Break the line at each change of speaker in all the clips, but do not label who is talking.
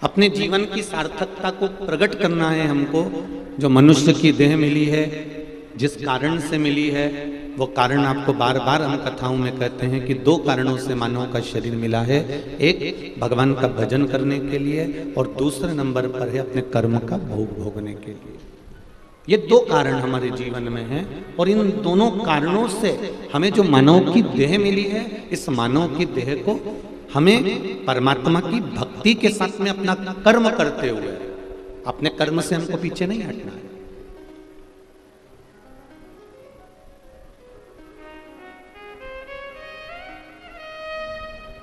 अपने जीवन की सार्थकता को प्रकट करना है हमको। जो मनुष्य की देह मिली है, जिस कारण से मिली है, वो कारण आपको बार बार हम कथाओं में कहते हैं कि दो कारणों से मानव का शरीर मिला है। एक भगवान का भजन करने के लिए और दूसरे नंबर पर है अपने कर्म का भोग भोगने के लिए। ये दो कारण हमारे जीवन में हैं और इन दोनों कारणों से हमें जो मानव की देह मिली है, इस मानव की देह को हमें परमात्मा की भक्ति के साथ में अपना कर्म करते हुए अपने कर्म से हमको पीछे नहीं हटना है।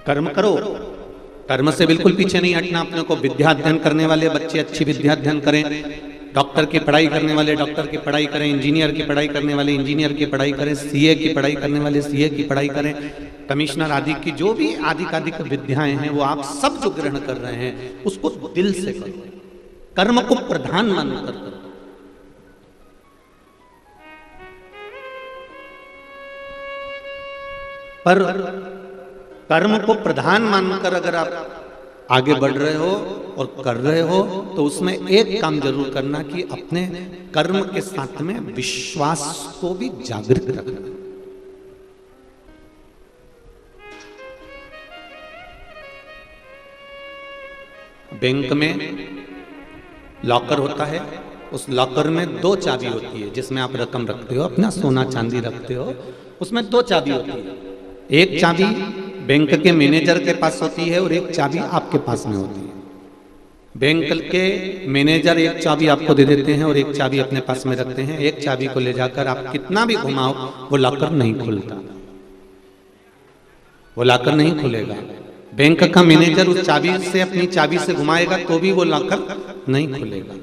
कर्म करो, कर्म से बिल्कुल पीछे नहीं हटना। अपने को विद्या अध्ययन करने वाले बच्चे अच्छी विद्या अध्ययन करें, डॉक्टर की पढ़ाई करने वाले डॉक्टर की पढ़ाई करें, इंजीनियर की पढ़ाई करने वाले इंजीनियर की पढ़ाई करें, सीए की पढ़ाई करने वाले सीए की पढ़ाई करें, कमिश्नर आदि की जो भी आदि विद्याएं हैं वो आप सब जो ग्रहण कर रहे हैं उसको दिल से करो, कर्म को प्रधान मानकर करो। पर कर्म को प्रधान मानकर अगर आप आगे बढ़ रहे हो और कर रहे हो तो उसमें एक काम जरूर करना कि अपने कर्म के साथ में विश्वास को भी जागृत रखना। बैंक में लॉकर होता है, उस लॉकर में दो चाबी होती है जिसमें आप रकम रखते हो, अपना सोना चांदी रखते हो। उसमें दो चाबी होती है, एक चाबी बैंक के मैनेजर के पास होती है और एक चाबी आपके पास में होती है। बैंक के मैनेजर एक चाबी आपको दे देते हैं और एक चाबी अपने पास में रखते हैं। एक चाबी को ले जाकर आप कितना भी घुमाओ वो लॉकर नहीं खुलता, वो लॉकर नहीं खुलेगा। बैंक का मैनेजर उस चाबी से अपनी चाबी से घुमाएगा तो भी वो लॉकर नहीं खुलेगा।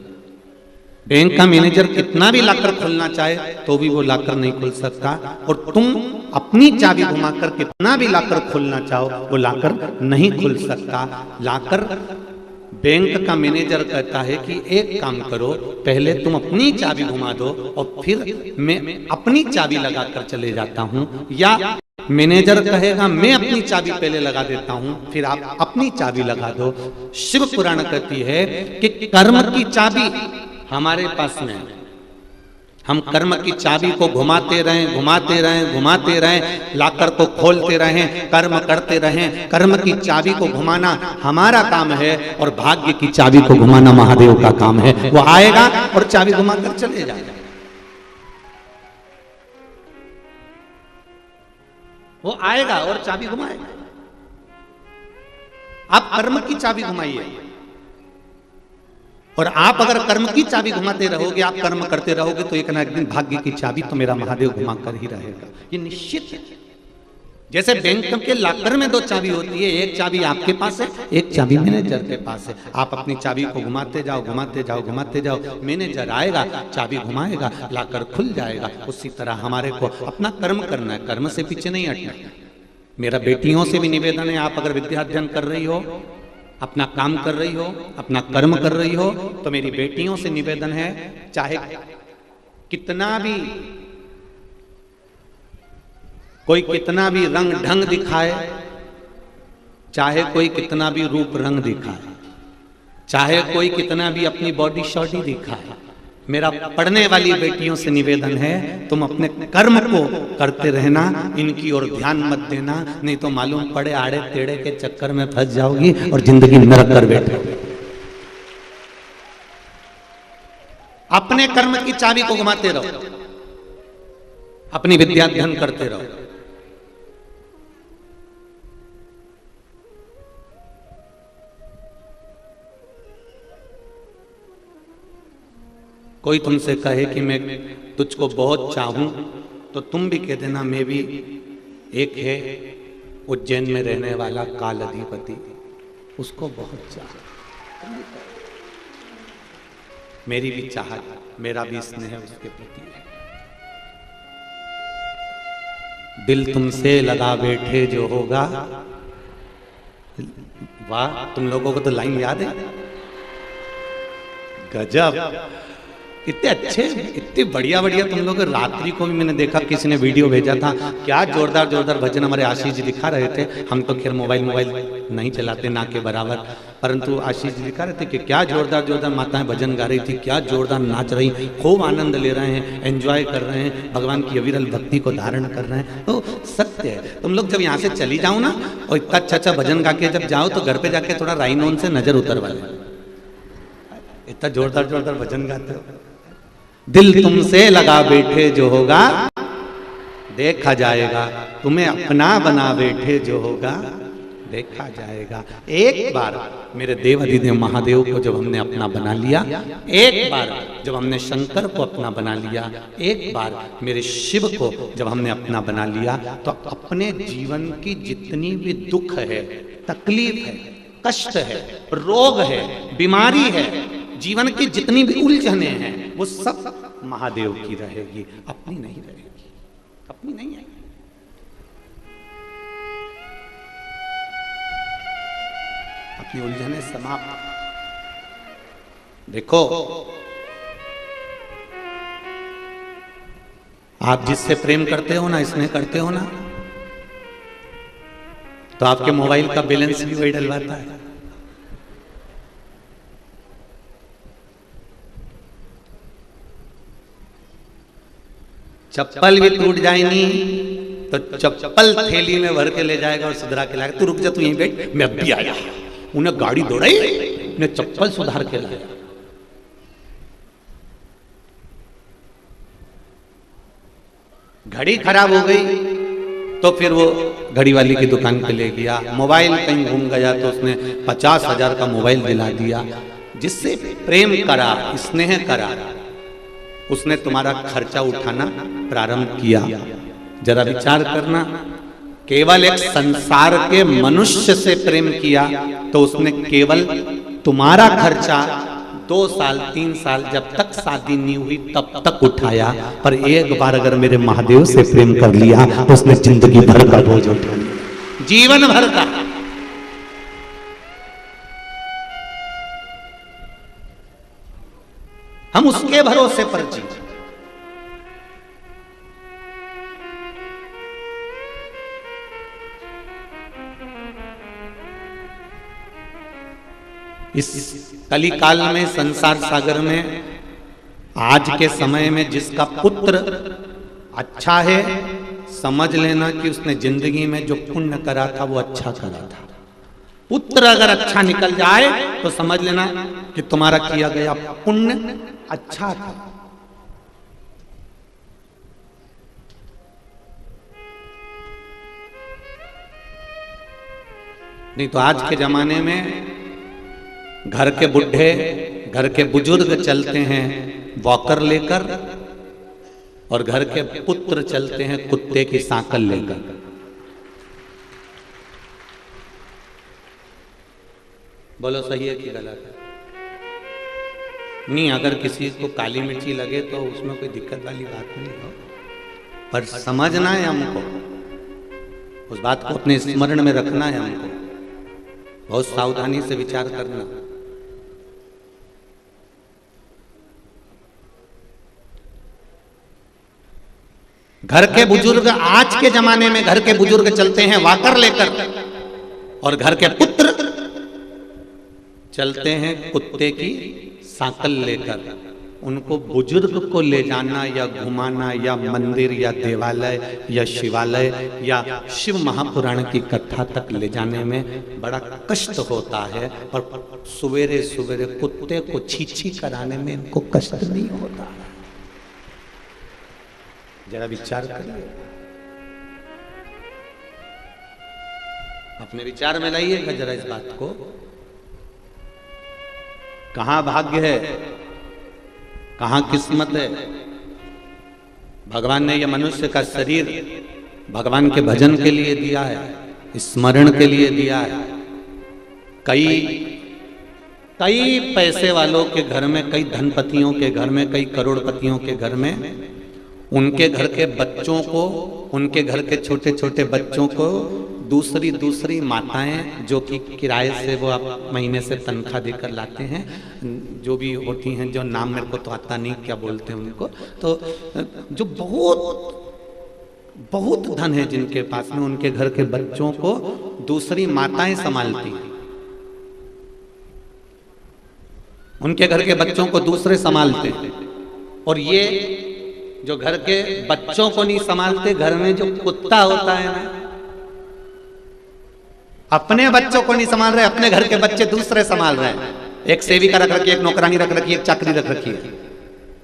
बैंक का मैनेजर कितना भी लॉकर खोलना चाहे तो भी वो लॉकर नहीं खुल सकता। और तुम अपनी चाबी घुमाकर कितना भी लॉकर खोलना चाहो वो लॉकर नहीं खुल सकता। लॉकर बैंक का मैनेजर कहता है कि एक काम करो, पहले तुम अपनी चाबी घुमा दो और फिर मैं अपनी चाबी लगाकर चले जाता हूं, या मैनेजर कहेगा मैं अपनी चाबी पहले लगा देता हूं फिर आप अपनी चाबी लगा दो। शिव पुराण कहती है कि कर्म की चाबी हमारे पास में, हम कर्म की चाबी को घुमाते रहें घुमाते रहें घुमाते रहें, लाकर को खोलते रहें, कर्म करते रहें। कर्म की चाबी को घुमाना हमारा काम है और भाग्य की चाबी को घुमाना महादेव का काम है। वो आएगा और चाबी घुमाकर चले जाएगा, वो आएगा और चाबी घुमाएगा। आप कर्म की चाबी घुमाइए, और आप अगर कर्म की चाबी घुमाते रहोगे, आप कर्म करते रहोगे तो एक ना एक दिन भाग्य की चाबी तो मेरा महादेव घुमा कर ही रहेगा, ये निश्चित है। जैसे बैंक के लॉकर में दो चाबी होती है, एक चाबी आपके पास है, एक चाबी मैनेजर के पास है। आप अपनी चाबी को घुमाते जाओ घुमाते जाओ घुमाते जाओ, मैनेजर आएगा चाबी घुमाएगा, लॉकर खुल जाएगा। उसी तरह हमारे को अपना कर्म करना है, कर्म से पीछे नहीं हटना। मेरा बेटियों से भी निवेदन है, आप अगर विद्या अध्ययन कर रही हो, अपना काम कर रही हो, अपना कर्म कर रही हो, तो मेरी बेटियों से निवेदन है, चाहे कितना भी कोई कितना भी रंग ढंग दिखाए, चाहे कोई कितना भी रूप रंग दिखाए, चाहे कोई कितना भी अपनी बॉडी शॉडी दिखाए, मेरा पढ़ने वाली बेटियों से निवेदन है तुम अपने कर्म को करते रहना, इनकी ओर ध्यान मत देना, नहीं तो मालूम पड़े आड़े टेढ़े के चक्कर में फंस जाओगी और जिंदगी नरक कर बैठोगे। अपने कर्म की चाबी को घुमाते रहो, अपनी विद्या अध्ययन करते रहो। कोई तुमसे कहे कि मैं तुझको बहुत चाहूं तो तुम भी कह देना मैं भी। एक है उज्जैन में रहने वाला काल अधिपति, उसको बहुत चाह, मेरी भी चाहत, मेरा भी स्नेह उसके प्रति है। दिल तुमसे लगा बैठे जो होगा, वाह, तुम लोगों को तो लाइन याद है, गजब, इतने अच्छे, इतने बढ़िया बढ़िया तुम लोग। रात्रि को भी मैंने देखा, किसी ने वीडियो भेजा था, क्या जोरदार जोरदार भजन हमारे आशीष जी दिखा रहे थे। हम तो खैर मोबाइल नहीं चलाते ना के बराबर। परंतु आशीष जी लिखा रहे थे कि क्या जोरदार जोरदार माताएं भजन गा रही थी, क्या जोरदार नाच रही, खूब आनंद ले रहे हैं, एंजॉय कर रहे हैं, भगवान की अविरल भक्ति को धारण कर रहे हैं। तो सत्य है। तुम लोग जब यहाँ से चली जाओ ना और इतना अच्छा भजन गा के जब जाओ तो घर पे जाके थोड़ा राइनोन से नजर उतरवा ले, इतना जोरदार जोरदार भजन गाते हो। दिल तुमसे लगा बैठे जो होगा देखा जाएगा, तुम्हें अपना बना बैठे जो होगा देखा जाएगा। एक बार मेरे देवाधिदेव महादेव को जब हमने अपना बना लिया, एक बार जब हमने शंकर को अपना बना लिया, एक बार मेरे शिव को जब हमने अपना बना लिया, तो अपने जीवन की जितनी भी दुख है, तकलीफ है, कष्ट है, रोग है, बीमारी है, जीवन की जितनी भी उलझने हैं, वो सब महादेव की रहेगी, अपनी नहीं रहेगी, अपनी नहीं है। अपनी उलझने समाप्त। देखो आप जिससे प्रेम करते हो ना, स्नेह करते हो ना, तो आपके मोबाइल का बैलेंस भी वही डलवाता है। चप्पल भी टूट जाएगी तो चप्पल थैली में भर के ले जाएगा और सुधरा के लाएगा। तू रुक जा, तू यहीं बैठ, मैं अभी आया। उन्हें गाड़ी दौड़ाई, उन्हें चप्पल सुधार के लाया। घड़ी खराब हो गई तो फिर वो घड़ी वाली की दुकान पे ले गया। मोबाइल कहीं घूम गया तो उसने 50,000 का मोबाइल दिला दिया। जिससे प्रेम करा, स्नेह करा, उसने तुम्हारा खर्चा उठाना प्रारंभ किया। जरा विचार करना, केवल एक संसार के मनुष्य से प्रेम किया तो उसने केवल तुम्हारा खर्चा 2 साल 3 साल जब तक शादी नहीं हुई तब तक उठाया। पर एक बार अगर मेरे महादेव से प्रेम कर लिया तो उसने जिंदगी भर का बोझ उठा लिया, जीवन भर का। हम उसके भरोसे पर जी। इस कली काल में, संसार सागर में, आज के समय में जिसका पुत्र अच्छा है, समझ लेना कि उसने जिंदगी में जो पुण्य करा था वो अच्छा करा था। पुत्र अगर अच्छा निकल जाए तो समझ लेना कि तुम्हारा किया गया पुण्य अच्छा था। नहीं तो आज के जमाने में घर के बुढ़े, घर के बुजुर्ग चलते हैं वॉकर लेकर और घर के पुत्र चलते हैं कुत्ते की सांकल लेकर। बोलो सही है कि गलत है? नहीं, अगर किसी को काली मिर्ची लगे तो उसमें कोई दिक्कत वाली बात नहीं हो, पर समझना है हमको, उस बात को अपने स्मरण में रखना है हमको, बहुत सावधानी से विचार करना। घर के बुजुर्ग, आज के जमाने में घर के बुजुर्ग चलते हैं वाकर लेकर और घर के पुत्र चलते हैं कुत्ते की सांकल लेकर। उनको बुजुर्ग को ले जाना या घुमाना या मंदिर या देवालय या शिवालय या शिव महापुराण की कथा तक ले जाने में बड़ा कष्ट होता है, और सवेरे सवेरे कुत्ते को छीछी कराने में इनको कष्ट नहीं होता। जरा विचार करिए, अपने विचार में लाइएगा जरा इस बात को। कहां भाग्य है, कहां किस्मत है। भगवान ने यह मनुष्य का शरीर भगवान के भजन के लिए दिया है, स्मरण के लिए दिया है। कई पैसे वालों के घर में, कई धनपतियों के घर में, कई करोड़पतियों के घर में उनके घर के बच्चों को, उनके घर के छोटे छोटे बच्चों को दूसरी माताएं जो कि किराए से वो आप महीने से तनख्वाह देकर लाते हैं, जो भी होती हैं, जो नाम मेरे को तो आता नहीं क्या बोलते हैं उनको, तो जो बहुत बहुत धन है जिनके पास में, उनके घर के बच्चों को दूसरी माताएं संभालती हैं, उनके घर के बच्चों को दूसरे संभालते हैं। और ये जो घर के बच्चों को नहीं संभालते, घर में जो कुत्ता होता है ना, अपने बच्चों को नहीं संभाल रहे, अपने घर के बच्चे दूसरे संभाल रहे हैं। एक सेविका रख रखी है, एक नौकरानी रख रखी है, एक चाकरी रख रखी है,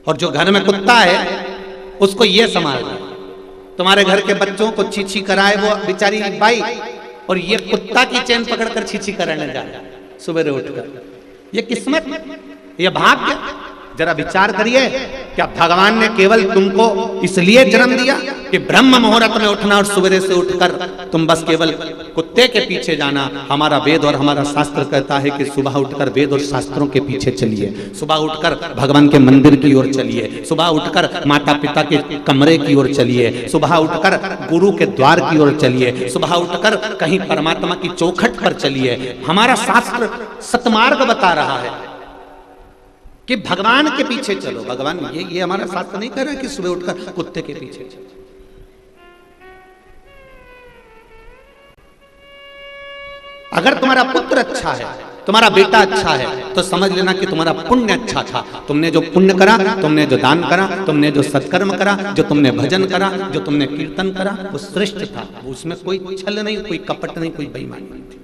और जो घर में कुत्ता है उसको ये संभाल रहा है। तुम्हारे घर के बच्चों को छीछी कराए वो बेचारी बाई, और ये कुत्ता की चैन पकड़कर छीछी कराने जा रहा है सुबह उठकर। ये किस्मत, ये भाग्य। जरा विचार करिए, क्या भगवान ने केवल तुमको इसलिए जन्म दिया कि ब्रह्म मुहूर्त में उठना और सवेरे से उठकर तुम बस केवल कुत्ते के पीछे जाना? हमारा वेद और हमारा शास्त्र कहता है कि सुबह उठकर वेद और शास्त्रों के पीछे चलिए, सुबह उठकर भगवान के मंदिर की ओर चलिए, सुबह उठकर माता पिता के कमरे की ओर चलिए, सुबह उठकर गुरु के द्वार की ओर चलिए, सुबह उठकर कहीं परमात्मा की चौखट पर चलिए। हमारा शास्त्र सतमार्ग बता रहा है कि भगवान के पीछे चलो। भगवान ये हमारा शास्त्र नहीं कह रहा है कि सुबह उठकर कुत्ते के पीछे चलो। अगर तुम्हारा पुत्र अच्छा है, तुम्हारा बेटा अच्छा है, तो समझ लेना कि तुम्हारा पुण्य अच्छा था। तुमने जो पुण्य करा, तुमने जो दान करा, तुमने जो सत्कर्म करा, जो तुमने भजन करा, जो तुमने कीर्तन करा, वो श्रेष्ठ था। उसमें कोई छल नहीं, कोई कपट नहीं, कोई बेईमानी नहीं थी।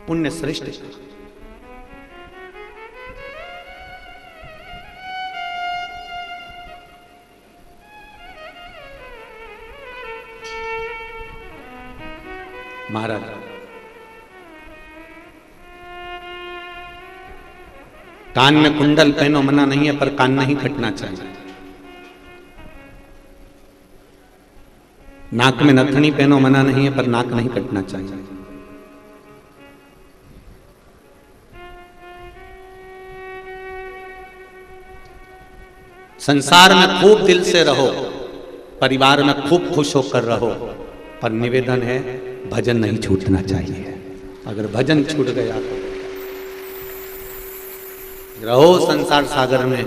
पुण्य श्रेष्ठ था। महाराज कान में कुंडल पहनो मना नहीं है, पर कान नहीं कटना चाहिए। नाक में नथनी पहनो मना नहीं है, पर नाक नहीं कटना चाहिए। संसार में खूब दिल से रहो, परिवार में खूब खुश होकर रहो, पर निवेदन है भजन नहीं छूटना चाहिए। अगर भजन छूट गया तो रहो संसार सागर में,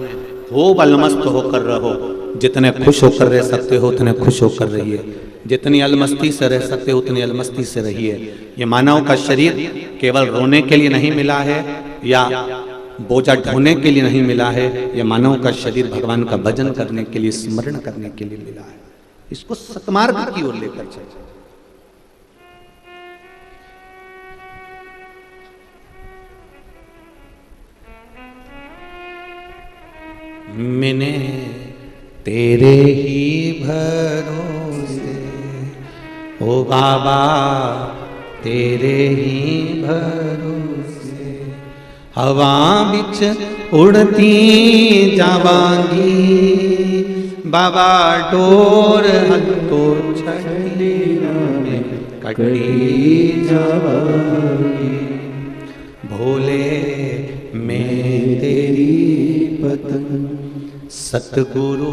खूब अलमस्त होकर रहो। जितने खुश होकर रह सकते हो उतने खुश होकर रहिए, जितनी अलमस्ती से रह सकते हो उतनी अलमस्ती से रहिए। ये मानव का शरीर केवल रोने के लिए नहीं मिला है या बोझा ढोने के लिए नहीं मिला है। ये मानव का शरीर भगवान का भजन करने के लिए, स्मरण करने के लिए मिला है। इसको सतमार्ग की ओर लेकर चलिए। मैंने तेरे ही भरोसे, ओ बाबा तेरे ही भरोसे, हवा बिच उड़ती जावांगी, बाबा डोर हथो छड़ी में कटी जावांगी। भोले मैं तेरी पतंग, सतगुरु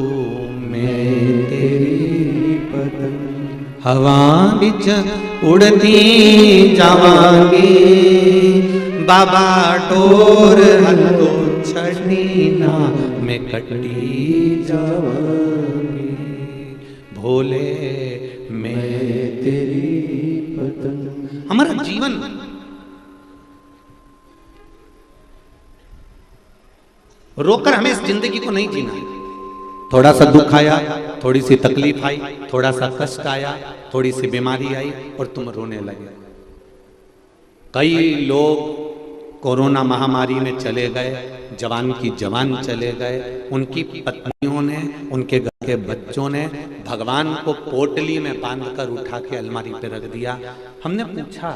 में तेरी पतंग, हवा बिच उड़ती जावांगी, बाबा डोर हथो छड़ी ना में कटी जावांगी। भोले मैं तेरी पतंग। हमारा जीवन रोकर हमें इस जिंदगी को नहीं जीना है। थोड़ा सा दुख आया, थोड़ी सी तकलीफ आई, थोड़ा सा कष्ट आया, थोड़ी सी बीमारी आई और तुम रोने लगे। कई लोग कोरोना महामारी में चले गए, जवान की जवान चले गए। उनकी पत्नियों ने, उनके घर के बच्चों ने भगवान को पोटली में बांधकर उठा के अलमारी पे रख दिया। हमने पूछा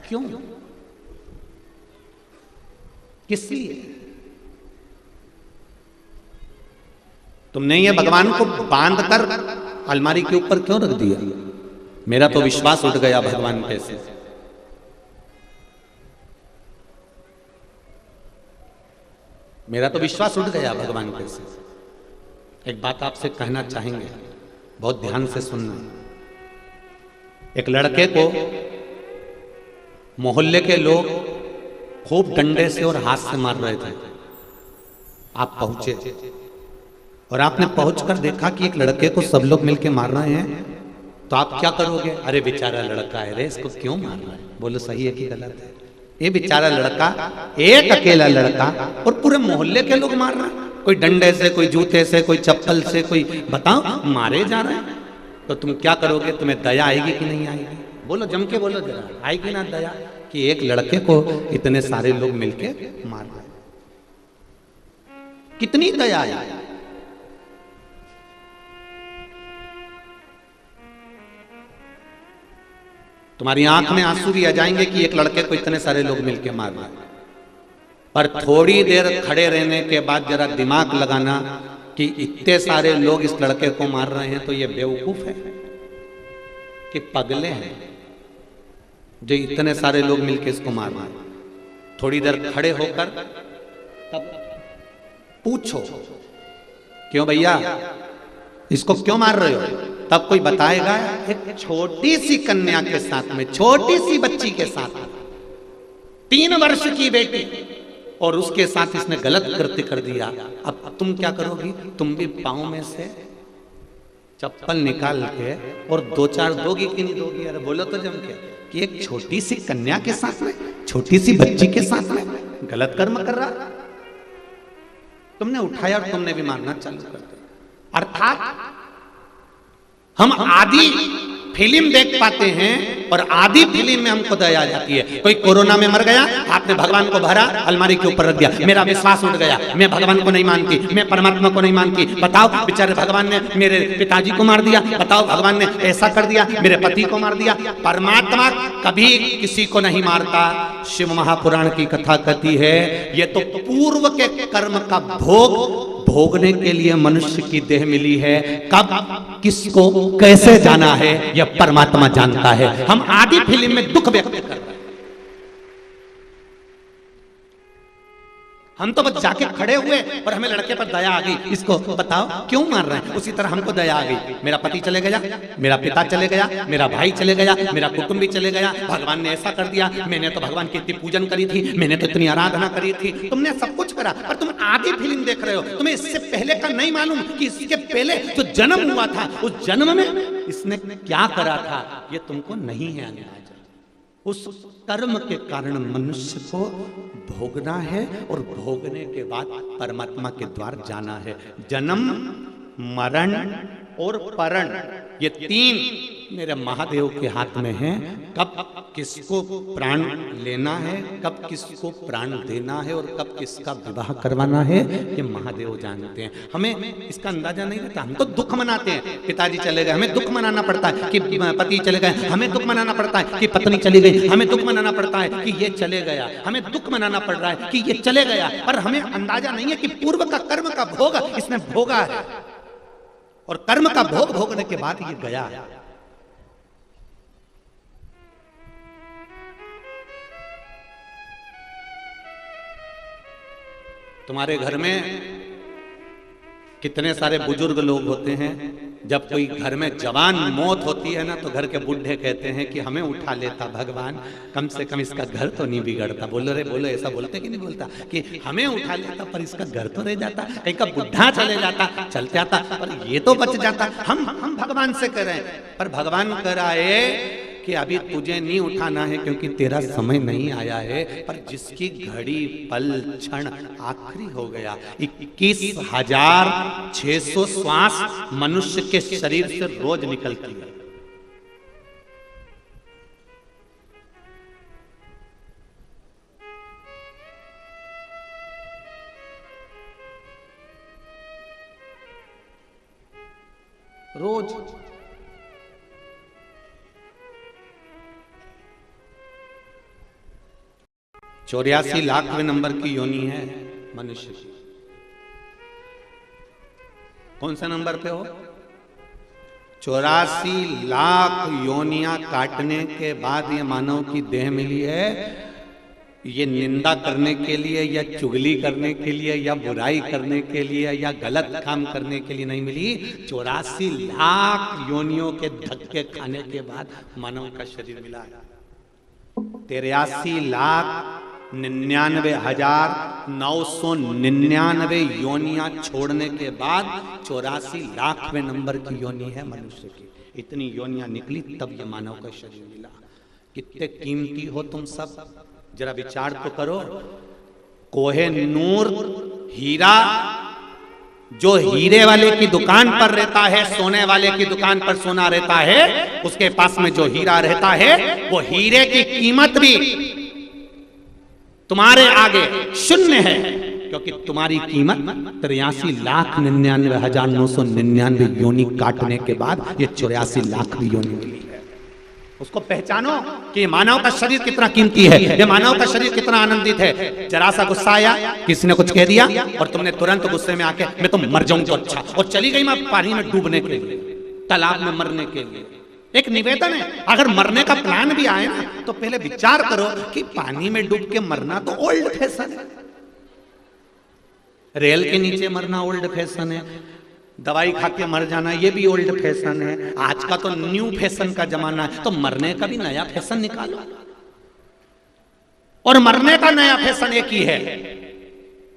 क्यों, किस लिए? तुमने ये भगवान को बांधकर अलमारी के ऊपर क्यों रख दिया? मेरा तो विश्वास उठ गया भगवान पे से। मेरा तो विश्वास उठ गया भगवान पे से। एक बात आपसे कहना चाहेंगे, बहुत ध्यान से सुनना। एक लड़के को मोहल्ले के लोग खूब डंडे से और हाथ से मार रहे थे। आप पहुंचे, और आपने पहुंचकर देखा कि एक लड़के को सब लोग मिलके मार रहे हैं, तो आप क्या करोगे? अरे बेचारा लड़का है रे, इसको क्यों मार रहा है? बोलो सही है कि गलत है? ये बेचारा लड़का, एक अकेला लड़का, और पूरे मोहल्ले के लोग मार रहे हैं, कोई डंडे से, कोई जूते से, कोई चप्पल से, कोई बताओ मारे जा रहे हैं। तो तुम क्या करोगे? तुम्हें दया आएगी कि नहीं आएगी? बोलो, जम के बोलो जरा, आएगी ना दया कि एक लड़के को इतने सारे लोग मिलके मार रहे हैं? कितनी दया आएगी? तुम्हारी आंख में आंसू भी आ जाएंगे कि एक लड़के को इतने सारे लोग मिलके मार रहे हैं। पर थोड़ी देर खड़े रहने के बाद जरा दिमाग लगाना कि इतने सारे लोग इस लड़के को मार रहे हैं, तो ये बेवकूफ है कि पगले हैं जो इतने सारे लोग मिलके इसको मार रहे हैं। थोड़ी देर खड़े होकर तब पूछो, क्यों भैया इसको क्यों मार रहे हो? तब कोई बताएगा, एक छोटी सी कन्या के साथ में, छोटी सी बच्ची के साथ में, 3 वर्ष की बेटी, और उसके साथ इसने गलत कृत्य कर दिया। अब तुम क्या करोगी? तुम भी पांव में से चप्पल निकाल के और 2-4 दोगी कि नहीं दोगी? अरे बोलो तो जम के कि एक छोटी सी कन्या के साथ में, छोटी सी बच्ची के साथ में गलत कर्म कर रहा, तुमने उठाया और तुमने भी मारना चालू कर दिया। अर्थात हम आधी फिल्म देख पाते हैं और आधी फिल्म में हमको दया आ जाती है। कोई कोरोना में मर गया, आपने भगवान को भरा, अलमारी के ऊपर रख दिया, मेरा विश्वास उठ गया, मैं भगवान को नहीं मानती, मैं परमात्मा को नहीं मानती। बताओ, बेचारे भगवान ने मेरे पिताजी को मार दिया, बताओ भगवान ने ऐसा कर दिया, मेरे पति को मार दिया। परमात्मा कभी किसी को नहीं मारता। शिव महापुराण की कथा कहती है, ये तो पूर्व के कर्म का भोगने के लिए मनुष्य की देह मिली है। कब, किसको, कैसे जाना है, यह परमात्मा जानता है। हम आधी फिल्म में दुख व्यक्त कर रहे हैं। हम तो बस जाके खड़े हुए और हमें लड़के पर दया आ गई, इसको बताओ क्यों मार रहे हैं? उसी तरह हमको दया आ गई, मेरा पति चले गया, मेरा पिता चले गया, मेरा भाई चले गया, मेरा कुटुंब भी चले गया, भगवान ने ऐसा कर दिया, मैंने तो भगवान की इतनी पूजन करी थी, मैंने तो इतनी आराधना करी थी। तुमने सब कुछ करा, पर तुम आधी फिल्म देख रहे हो। तुम्हें इससे पहले का नहीं मालूम कि इसके पहले जो जन्म हुआ था, उस जन्म में इसने क्या करा था, ये तुमको नहीं है अंदाजा। उस कर्म के कारण मनुष्य को भोगना है और भोगने के बाद परमात्मा के द्वार जाना है। जन्म, मरण और परण, ये 3 मेरे महादेव के हाथ में हैं। कब किसको प्राण लेना है, कब किसको प्राण देना है और कब किसका विवाह करवाना है, ये महादेव जानते हैं। हमें इसका अंदाजा नहीं रहता। हम तो दुख मनाते हैं, पिताजी चले गए, हमें दुख मनाना पड़ता है कि पति चले गए, हमें दुख मनाना पड़ता है कि पत्नी चली गई, हमें दुख मनाना पड़ता है कि ये चले गया, हमें दुख मनाना पड़ रहा है कि ये चले गया। पर हमें अंदाजा नहीं है कि पूर्व का कर्म का भोग इसने भोगा है और कर्म का भोग भोगने के बाद ये गया है। तुम्हारे घर में कितने सारे बुजुर्ग लोग होते हैं, जब कोई घर में जवान मौत होती है ना, तो घर के बुढ़े कहते हैं कि हमें उठा लेता भगवान, कम से कम इसका घर तो नहीं बिगड़ता। बोलो रे बोलो, ऐसा बोलते कि नहीं बोलता कि हमें उठा लेता पर इसका घर तो रह जाता, कहीं का बुढ़ा चले जाता, चल जाता, पर ये तो बच जाता। हम भगवान से कह रहे हैं, पर भगवान कह रहा है कि अभी तुझे नहीं उठाना है क्योंकि तेरा समय नहीं आया है। पर जिसकी घड़ी, पल, क्षण आखिरी हो गया, 21,600 श्वास मनुष्य के शरीर से रोज निकलती है। रोज 84 लाखवें नंबर की योनि है मनुष्य की। कौन सा नंबर पे हो? 84 लाख योनियां काटने के बाद ये मानव की देह मिली है। ये निंदा करने के लिए या चुगली करने के लिए या बुराई करने के लिए या गलत काम करने के लिए नहीं मिली। 84 लाख योनियों के धक्के खाने के बाद मानव का शरीर मिला है। 83 लाख 99,999 योनियां छोड़ने के बाद 84,00,000वें नंबर की योनि है मनुष्य की। इतनी योनियां निकली तब ये मानव का शरीर मिला। कितने कीमती हो तुम सब, जरा विचार तो करो। कोहे नूर हीरा जो हीरे वाले की दुकान पर रहता है, सोने वाले की दुकान पर सोना रहता है, उसके पास में जो हीरा रहता है वो हीरे की कीमत भी तुम्हारे आगे शून्य है, क्योंकि तुम्हारी कीमत 83,99,999 योनि काटने के बाद ये 84,00,000 भी योनि मिली है। उसको पहचानो कि मानव का शरीर कितना कीमती है, ये मानव का शरीर कितना आनंदित है। जरा सा गुस्सा आया, किसी ने कुछ कह दिया और तुमने तुरंत गुस्से में आके मैं तो मर जाऊं तो अच्छा, और चली गई मैं पानी में डूबने के लिए, तालाब में मरने के लिए। एक निवेदन है, अगर मरने का प्लान भी आए ना तो पहले विचार करो कि पानी में डूब के मरना तो ओल्ड फैशन है, रेल के नीचे मरना ओल्ड फैशन है, दवाई खा के मर जाना ये भी ओल्ड फैशन है। आज का तो न्यू फैशन का जमाना है, तो मरने का भी नया फैशन निकालो। और मरने का नया फैशन एक ही है,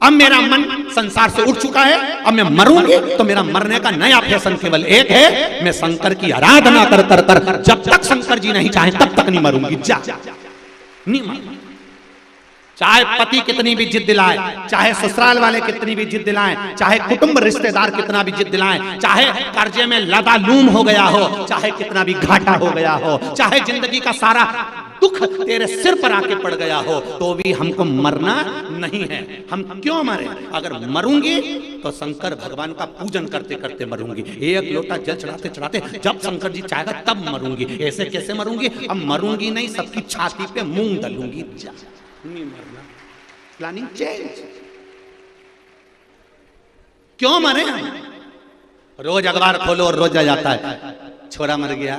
अब मेरा मन संसार से उठ चुका है, अब मैं मरूंगी, तो मेरा मरने का नया फैशन केवल एक है, मैं शंकर की आराधना कर कर कर जब तक शंकर जी नहीं चाहे तब तक नहीं मरूंगी। जा नहीं मरूंगी, चाहे पति कितनी भी जिद दिलाए, चाहे ससुराल वाले कितनी भी जिद दिलाएं, चाहे कुटुंब रिश्तेदार कितना भी जिद दिलाएं, चाहे कर्जे में लदालूम हो गया हो, चाहे कितना भी घाटा हो गया हो, चाहे जिंदगी का सारा दुख तेरे सिर पर आके पड़ गया हो, तो भी हमको मरना नहीं है। हम क्यों मरे? अगर मरूंगी तो शंकर भगवान का पूजन करते करते मरूंगी, एक लोटा जल चढ़ाते चढ़ाते, जब शंकर जी चाहेगा तब मरूंगी। ऐसे कैसे मरूंगी? अब मरूंगी नहीं, सबकी छाती पे मूंग डालूंगी। नहीं मरना, प्लानिंग चेंज। क्यों मरे हम? रोज अखबार खोलो और रोज आ जाता है छोरा मर गया,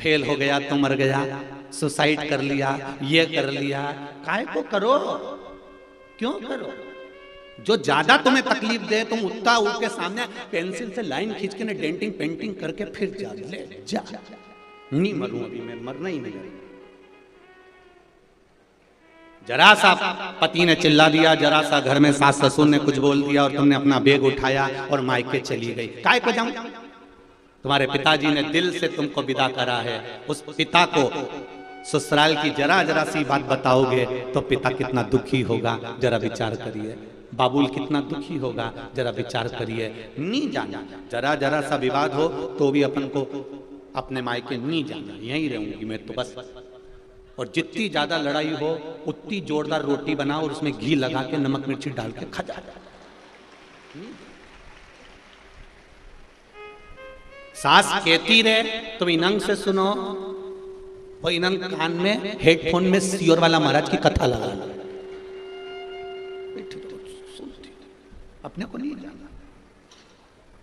फेल हो गया तो मर गया, सुसाइड कर लिया, ये कर लिया। काहे को करो? क्यों करो? जो ज्यादा तुम्हें तकलीफ दे तुम उतना उसके सामने पेंसिल से लाइन खींच के डेंटिंग पेंटिंग करके फिर जा ले जा। नहीं मरूं अभी मैं, मरना ही नहीं। जरा सा पति ने चिल्ला दिया, जरा सा घर में सास ससुर ने कुछ बोल दिया और तुमने अपना बैग उठाया और मायके चली गई। काय को जाऊं? तुम्हारे पिताजी ने दिल से तुमको विदा करा है, उस पिता को ससुराल की जरा जरा सी बात बताओगे तो पिता कितना दुखी होगा, जरा विचार करिए। बाबुल कितना दुखी होगा, जरा विचार करिए। नहीं जाना, जरा जरा सा विवाद हो तो भी अपन को अपने मायके नहीं जाना, यहीं रहूंगी मैं तो बस। और जितनी ज्यादा लड़ाई हो उतनी जोरदार रोटी बनाओ और उसमें घी लगा के नमक मिर्ची डाल के खा जा। सास कहती रहे तुम इनंग से सुनो, और इनंग कान में हेडफोन में सियोर वाला महाराज की कथा लगा लो, अपने को नहीं जाना।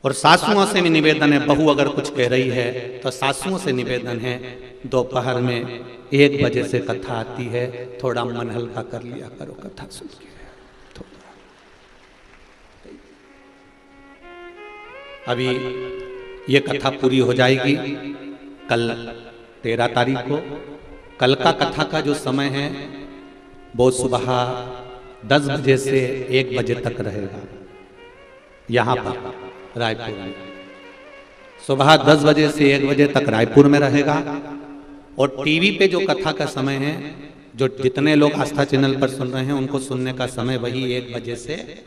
और सासुओं से भी निवेदन है, बहू अगर कुछ कह रही है तो सासुओं से निवेदन है, दोपहर में 1 बजे से कथा आती है, थोड़ा मन हल्का कर लिया करो कथा सुन के। अभी ये कथा पूरी हो जाएगी कल 13 तारीख को। कल का कथा का जो समय है वो सुबह 10 बजे से 1 बजे तक रहेगा यहाँ पर रायपुर में। सुबह 10 बजे से 1 बजे तक रायपुर में रहेगा। और टीवी पे जो कथा का समय है, जो जितने लोग आस्था चैनल पर सुन रहे हैं उनको सुनने का समय वही 1 बजे से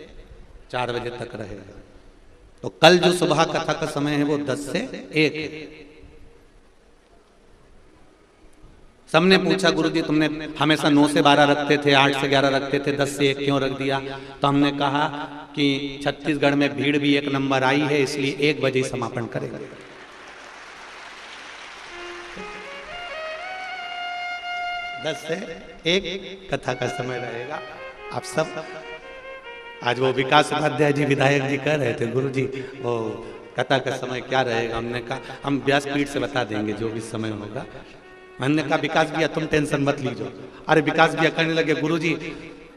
4 बजे तक रहेगा। तो कल जो सुबह कथा का समय है वो 10 से 1 है। सबने पूछा गुरुजी तुमने हमेशा 9 से 12 रखते थे, 8 से 11 रखते थे, 10 से 1 क्यों रख दिया? तो हमने कहा कि छत्तीसगढ़ में भीड़ भी 1 नंबर आई है, इसलिए 1 बजे ही समापन करेगा। 10 से 1 कथा का समय रहेगा। आप सब आज वो विकास उपाध्याय जी विधायक जी कह रहे थे गुरुजी वो कथा का समय क्या रहेगा? हमने कहा हम व्यासपीठ से बता देंगे जो भी समय होगा। हमने कहा विकास भैया तुम टेंशन मत लीजिए। अरे विकास भैया कहने लगे गुरुजी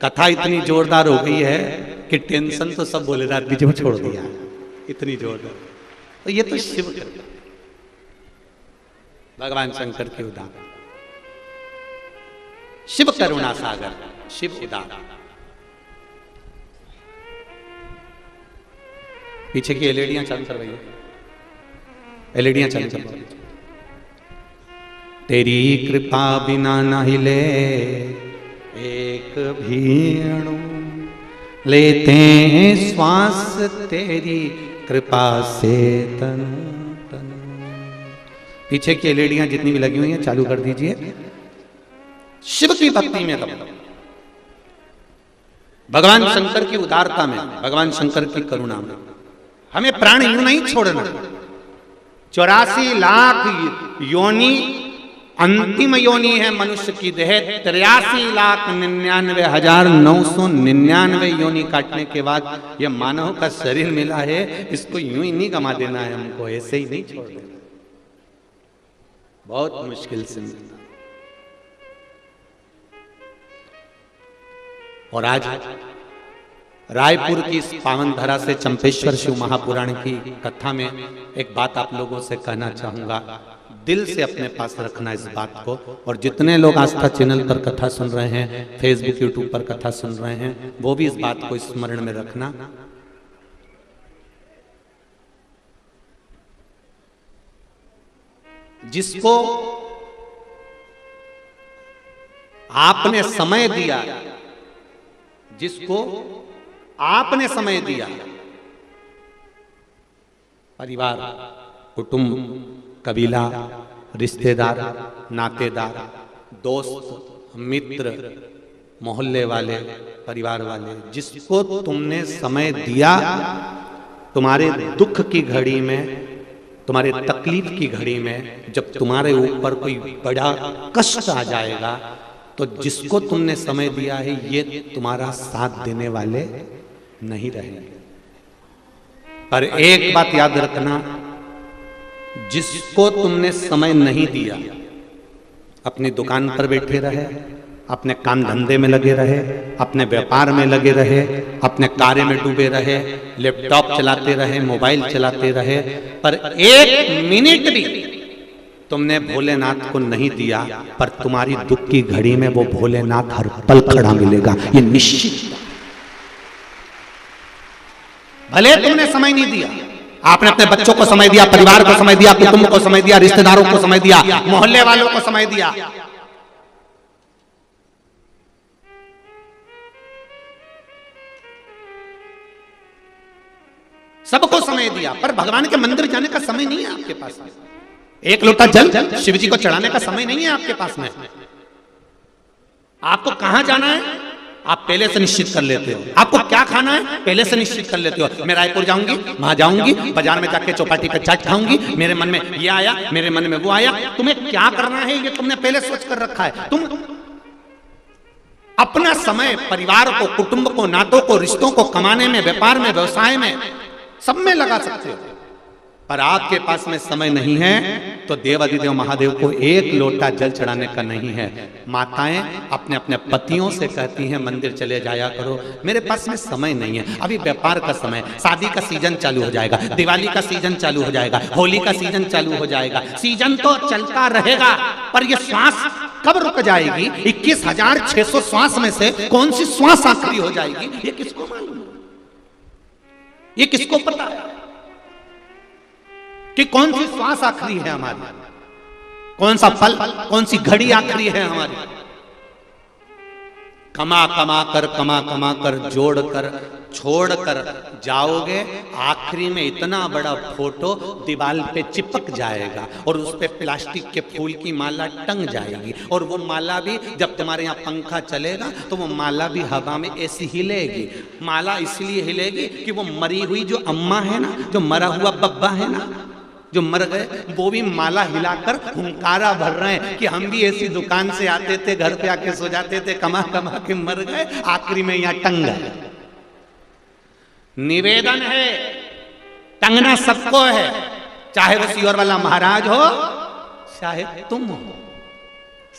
कथा इतनी जोरदार हो गई है कि टेंशन तो सब बोले रात बीच में छोड़ दिया, इतनी जोरदार। तो ये तो शिव भगवान शंकर के उदाहरण, शिव करुणा सागर। शिव उदार। पीछे की एलईडियां चालू करवाइए, एलईडियां चालू करवाइए। तेरी कृपा बिना न हिले एक भी अणु, लेते हैं श्वास तेरी कृपा से तनु तनु। पीछे की एलईडियां जितनी भी लगी हुई हैं चालू कर दीजिए। शिव की भक्ति में रहो, भगवान शंकर की उदारता में, भगवान शंकर की करुणा में। हमें प्राण यूं नहीं छोड़ना। 84 लाख योनि अंतिम योनि है मनुष्य की देह। 83,99,999 योनि काटने के बाद यह मानव का शरीर मिला है। इसको यूं ही नहीं गमा देना है, हमको ऐसे ही नहीं छोड़ देना, बहुत मुश्किल से मिलता। और आज रायपुर की इस पावन धरा से चंपेश्वर शिव महापुराण की कथा में एक बात आप लोगों से कहना चाहूंगा। दिल से अपने पास रखना इस बात को। और जितने लोग आस्था चैनल पर कथा सुन रहे हैं, फेसबुक यूट्यूब पर कथा सुन रहे हैं, वो भी इस बात को स्मरण में रखना। जिसको आपने समय दिया, जिसको आपने समय दिया, परिवार, कुटुंब, कबीला, रिश्तेदार, नातेदार, दोस्त, मित्र, मोहल्ले वाले, परिवार वाले, जिसको तुमने समय दिया, तुम्हारे दुख की घड़ी में, तुम्हारे तकलीफ की घड़ी में, जब तुम्हारे ऊपर कोई बड़ा कष्ट आ जाएगा, तो जिसको तुमने समय दिया है ये तुम्हारा साथ देने वाले नहीं रहेंगे। पर एक बात याद रखना, जिसको तुमने समय नहीं दिया, अपनी दुकान पर बैठे रहे, अपने काम धंधे में लगे रहे, अपने व्यापार में लगे रहे, अपने कार्य में डूबे रहे, लैपटॉप चलाते रहे, मोबाइल चलाते रहे, पर एक मिनट भी तुमने भोलेनाथ को नहीं दिया, पर तुम्हारी दुख की घड़ी में वो भोलेनाथ हर पल खड़ा मिलेगा, ये निश्चित। भले तुमने समय नहीं दिया, आपने अपने बच्चों को समय दिया, परिवार को समय दिया, कुटुंब को समय दिया, रिश्तेदारों को समय दिया, मोहल्ले वालों को समय दिया, सबको समय दिया, पर भगवान के मंदिर जाने का समय नहीं है आपके पास में। एक लोटा जल शिव जी को चढ़ाने का समय नहीं है आपके पास में। आपको कहां जाना है आप पहले से निश्चित कर लेते हो। आपको क्या खाना है पहले से निश्चित कर लेते हो। मैं रायपुर जाऊंगी, वहां जाऊंगी, बाजार में जाके चौपाटी पे चाट खाऊंगी, मेरे मन में ये आया, मेरे मन में वो आया। तुम्हें क्या करना है ये तुमने पहले सोच कर रखा है। तुम अपना समय परिवार को, कुटुंब को, नातों को, रिश्तों को कमाने में, व्यापार में, व्यवसाय में, सब में लगा सकते हो। पर आपके पास में समय नहीं है तो देवाधिदेव महादेव को एक लोटा जल चढ़ाने का नहीं है। माताएं अपने अपने पतियों से कहती हैं मंदिर चले जाया करो, मेरे पास में समय नहीं है, अभी व्यापार का समय, शादी का सीजन चालू हो जाएगा, दिवाली का सीजन चालू हो जाएगा, होली का सीजन चालू हो जाएगा। सीजन तो चलता रहेगा, पर यह श्वास कब रुक जाएगी? 21,600 श्वास में से कौन सी श्वास आखिरी हो जाएगी ये किसको मालूम? ये किसको पता है कि कौन सी श्वास आखिरी है हमारी, कौन सा पल, कौन सी घड़ी आखिरी है हमारी? कमा कमा कर जोड़ कर छोड़ कर जाओगे, आखिरी में इतना बड़ा फोटो दीवार पे चिपक जाएगा और उस पे प्लास्टिक के फूल की माला टंग जाएगी। और वो माला भी जब तुम्हारे यहाँ पंखा चलेगा तो वो माला भी हवा में ऐसी हिलेगी। माला इसलिए हिलेगी कि वो मरी हुई जो अम्मा है ना, जो मरा हुआ बब्बा है ना, जो मर गए, वो भी माला हिलाकर हुंकारा भर रहे हैं कि हम भी ऐसी दुकान से आते थे, घर पे आके सो जाते थे, कमा कमा के मर गए, आखिरी में यहाँ टंग गए। निवेदन है, टंगना सबको है, चाहे वो सीहोर वाला महाराज हो, चाहे तुम हो,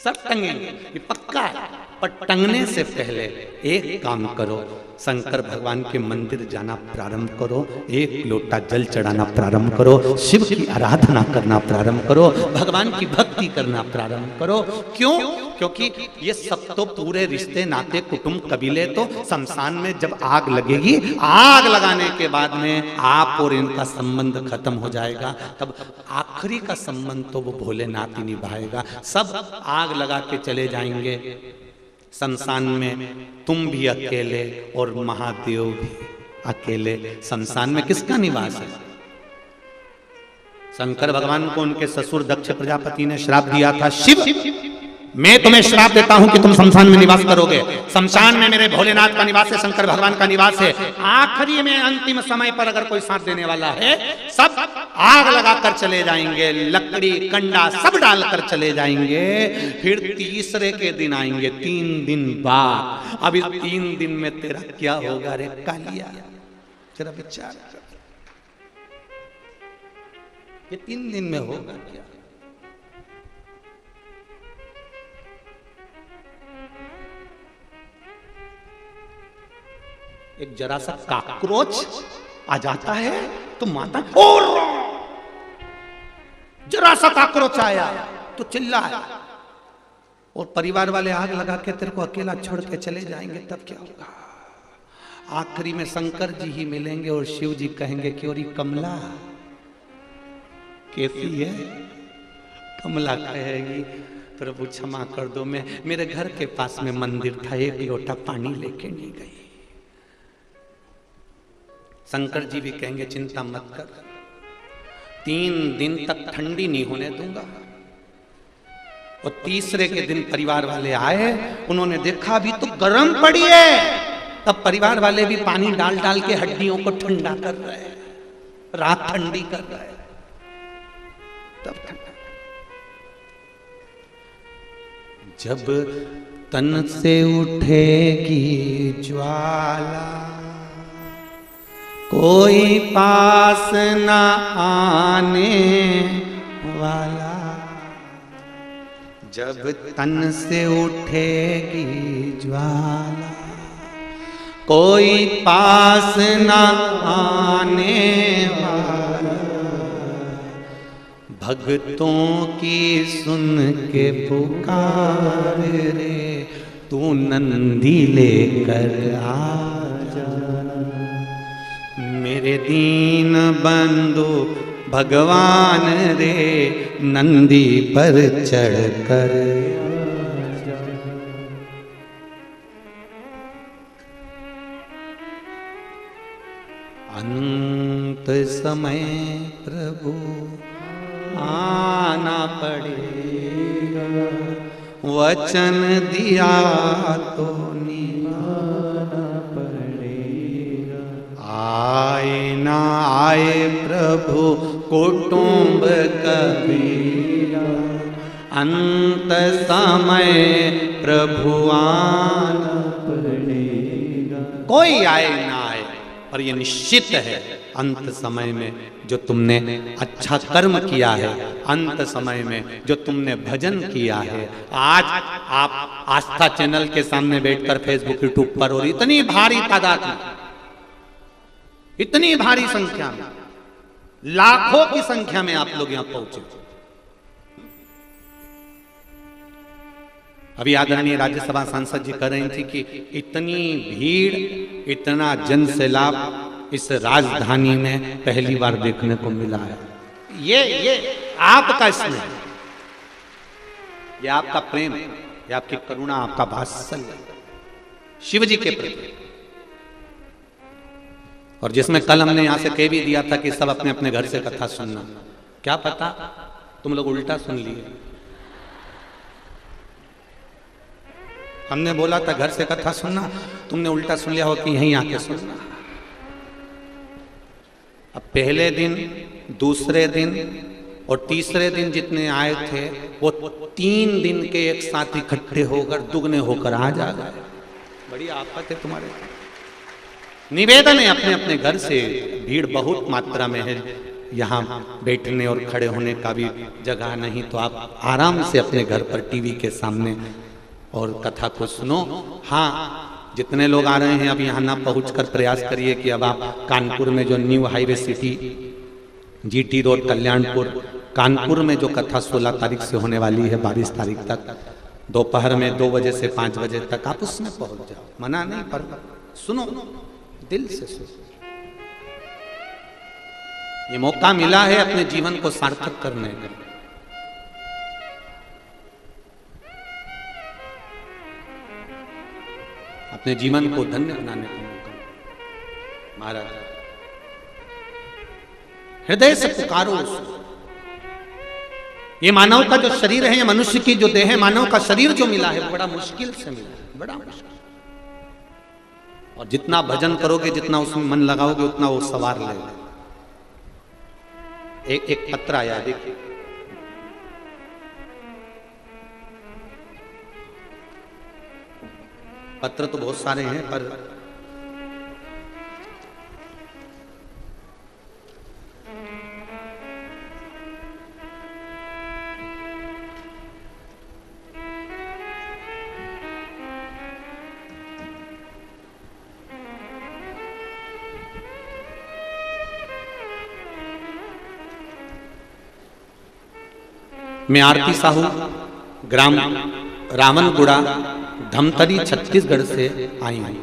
सब टंगेंगे, ये पक्का है। पर टंगने से पहले एक काम करो, शंकर भगवान के मंदिर जाना प्रारंभ करो, एक लोटा जल चढ़ाना प्रारंभ करो, शिव की आराधना करना प्रारंभ करो, भगवान की भक्ति करना प्रारंभ करो। क्यों? क्योंकि ये सब तो पूरे रिश्ते नाते कुटुंब कबीले तो शमशान में जब आग लगेगी, आग लगाने के बाद में आप और इनका संबंध खत्म हो जाएगा। तब आखिरी का संबंध तो वो भोलेनाथ ही निभाएगा। सब आग लगा के चले जाएंगे शमशान में, तुम भी अकेले और महादेव भी अकेले। शमशान में किसका निवास है? शंकर भगवान को उनके ससुर दक्ष प्रजापति ने श्राप दिया था, शिव मैं तुम्हें श्राप देता हूं कि तुम शमशान में निवास करोगे। शमशान में मेरे भोलेनाथ का निवास है, शंकर भगवान का निवास है। आखिरी में अंतिम समय पर अगर कोई साथ देने वाला है, सब आग लगाकर चले जाएंगे, लकड़ी कंडा सब डालकर चले जाएंगे। फिर तीसरे के दिन आएंगे, 3 दिन बाद। अब इस 3 दिन में तेरा क्या होगा रे कालिया, जरा विचार कर। ये 3 दिन में होगा क्या? एक जरा सा काकरोच आ जाता है तो माता, और जरा सा काकरोच आया तो चिल्लाया, और परिवार वाले आग लगा के तेरे को अकेला छोड़ के चले जाएंगे, तब क्या होगा? आखिरी में शंकर जी ही मिलेंगे और शिव जी कहेंगे कि और कमला कैसी है? कमला कहेगी प्रभु क्षमा कर दो, मैं मेरे घर के पास में मंदिर था, एक लोटा पानी लेके नहीं गई। शंकर जी भी कहेंगे चिंता मत कर, 3 दिन तक ठंडी नहीं होने दूंगा। और तीसरे के दिन परिवार वाले आए, उन्होंने देखा अभी तो गर्म पड़ी है। तब परिवार वाले भी पानी डाल डाल के हड्डियों को ठंडा कर रहे हैं, रात ठंडी कर रहे हैं। तब ठंडा जब तन से उठेगी ज्वाला, कोई पास न आने वाला। जब तन से उठेगी ज्वाला, कोई पास न आने वाला। भक्तों की सुन के पुकार रे, तू नंदी लेकर आ मेरे दीन बंधु भगवान रे, नंदी पर चढ़कर। अंत समय प्रभु आना पड़ेगा, वचन दिया तो निभाना पड़ेगा। आए ना आए प्रभु कुटुंब कबीरा, अंत समय प्रभु आना पड़ेगा। कोई आए ना आए, पर ये निश्चित है अंत समय में जो तुमने अच्छा कर्म किया है, अंत समय में जो तुमने भजन किया है। आज आप आस्था चैनल के सामने बैठकर फेसबुक यूट्यूब पर, और इतनी भारी तादाद में, इतनी भारी संख्या में, लाखों की संख्या में आप लोग यहां पहुंचे। अभी आदरणीय राज्यसभा सांसद जी कह रही थी कि इतनी भीड़, इतना जन सैलाब इस राजधानी में पहली बार देखने को मिला है। ये आपका स्नेह, ये आपका प्रेम, ये आपकी करुणा, आपका वात्सल्य शिव जी के प्रति। और जिसमें कल हमने यहां से कह भी दिया था कि सब अपने अपने घर से कथा सुनना, क्या पता तुम लोग उल्टा सुन लिए। हमने बोला था घर से कथा सुनना, तुमने उल्टा सुन लिया हो कि यहीं आके सुनना। अब पहले दिन, दूसरे दिन और तीसरे दिन जितने आए थे, वो 3 दिन के एक साथ इकट्ठे होकर दुगने होकर आ जा गए। बड़ी आफत है तुम्हारे। निवेदन है अपने अपने घर से, भीड़ बहुत मात्रा में है, यहाँ बैठने और खड़े होने का भी जगह नहीं, तो आप आराम से अपने घर पर टीवी के सामने और कथा को सुनो। हाँ, जितने लोग आ रहे हैं अब यहाँ ना पहुँचकर प्रयास करिए कि अब आप कानपुर में जो new highway city GT road Kalyanpur, Kanpur में जो कथा 16 तारीख से होने वाली है 22 तारीख तक, दोपहर में 2 बजे से 5 बजे तक आप उसमें पहुंच जाओ, मना नहीं, पर सुनो, दिल से सुनो। ये मौका मिला है अपने जीवन को सार्थक करने का। अपने जीवन को धन्य बनाने का मौका। महाराज हृदय से पुकारो उसको। ये मानव का जो शरीर है, मनुष्य की जो देह है, मानव का शरीर जो मिला है वो बड़ा मुश्किल से मिला है, बड़ा मुश्किल। और जितना भजन करोगे, जितना उसमें मन लगाओगे, उतना वो सवार लेगा। एक पत्र आया, देखिए। पत्र तो बहुत सारे हैं, पर मैं आरती साहू, ग्राम रावणगुड़ा, धमतरी, छत्तीसगढ़ से आई हूँ।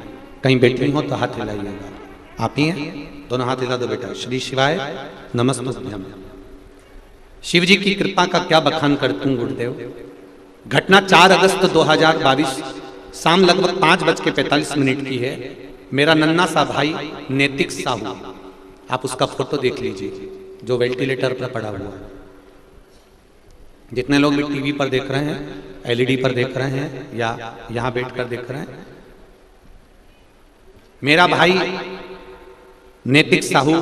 कहीं बैठी हो तो हाथ हिलाइएगा। आप ही हैं? दोनों हाथ हिला दो बेटा। श्री शिवाय नमस्तुभ्यम। शिव जी की कृपा का क्या बखान करतूं गुरुदेव। घटना 4 अगस्त 2022 शाम लगभग 5:45 की है। मेरा नन्ना सा भाई नैतिक साहू, आप उसका फोटो देख लीजिए, जो वेंटिलेटर पर पड़ा हुआ है। जितने लोग भी टीवी पर देख रहे हैं, एलईडी पर देख रहे हैं या यहां बैठकर देख रहे हैं, मेरा भाई नैतिक साहू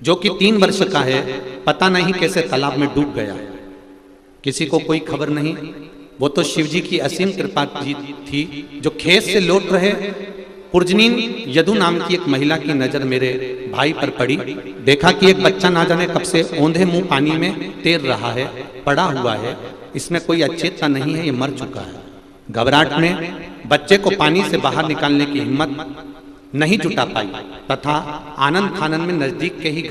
जो कि 3 वर्ष का है, पता नहीं कैसे तालाब में डूब गया। किसी को कोई खबर नहीं। वो तो शिव जी की असीम कृपा थी। जो खेत से लौट रहे पुरजनीन यदु नाम की एक महिला की नजर मेरे भाई पर पड़ी। देखा कि एक बच्चा ना जाने कब से औंधे मुंह पानी में तैर रहा है, पड़ा हुआ है। इसमें कोई अचेतता नहीं है, ये मर चुका है। घबराहट में बच्चे को पानी से बाहर निकालने की हिम्मत नहीं जुटा पाई तथा आनंद फानन में नजदीक के ही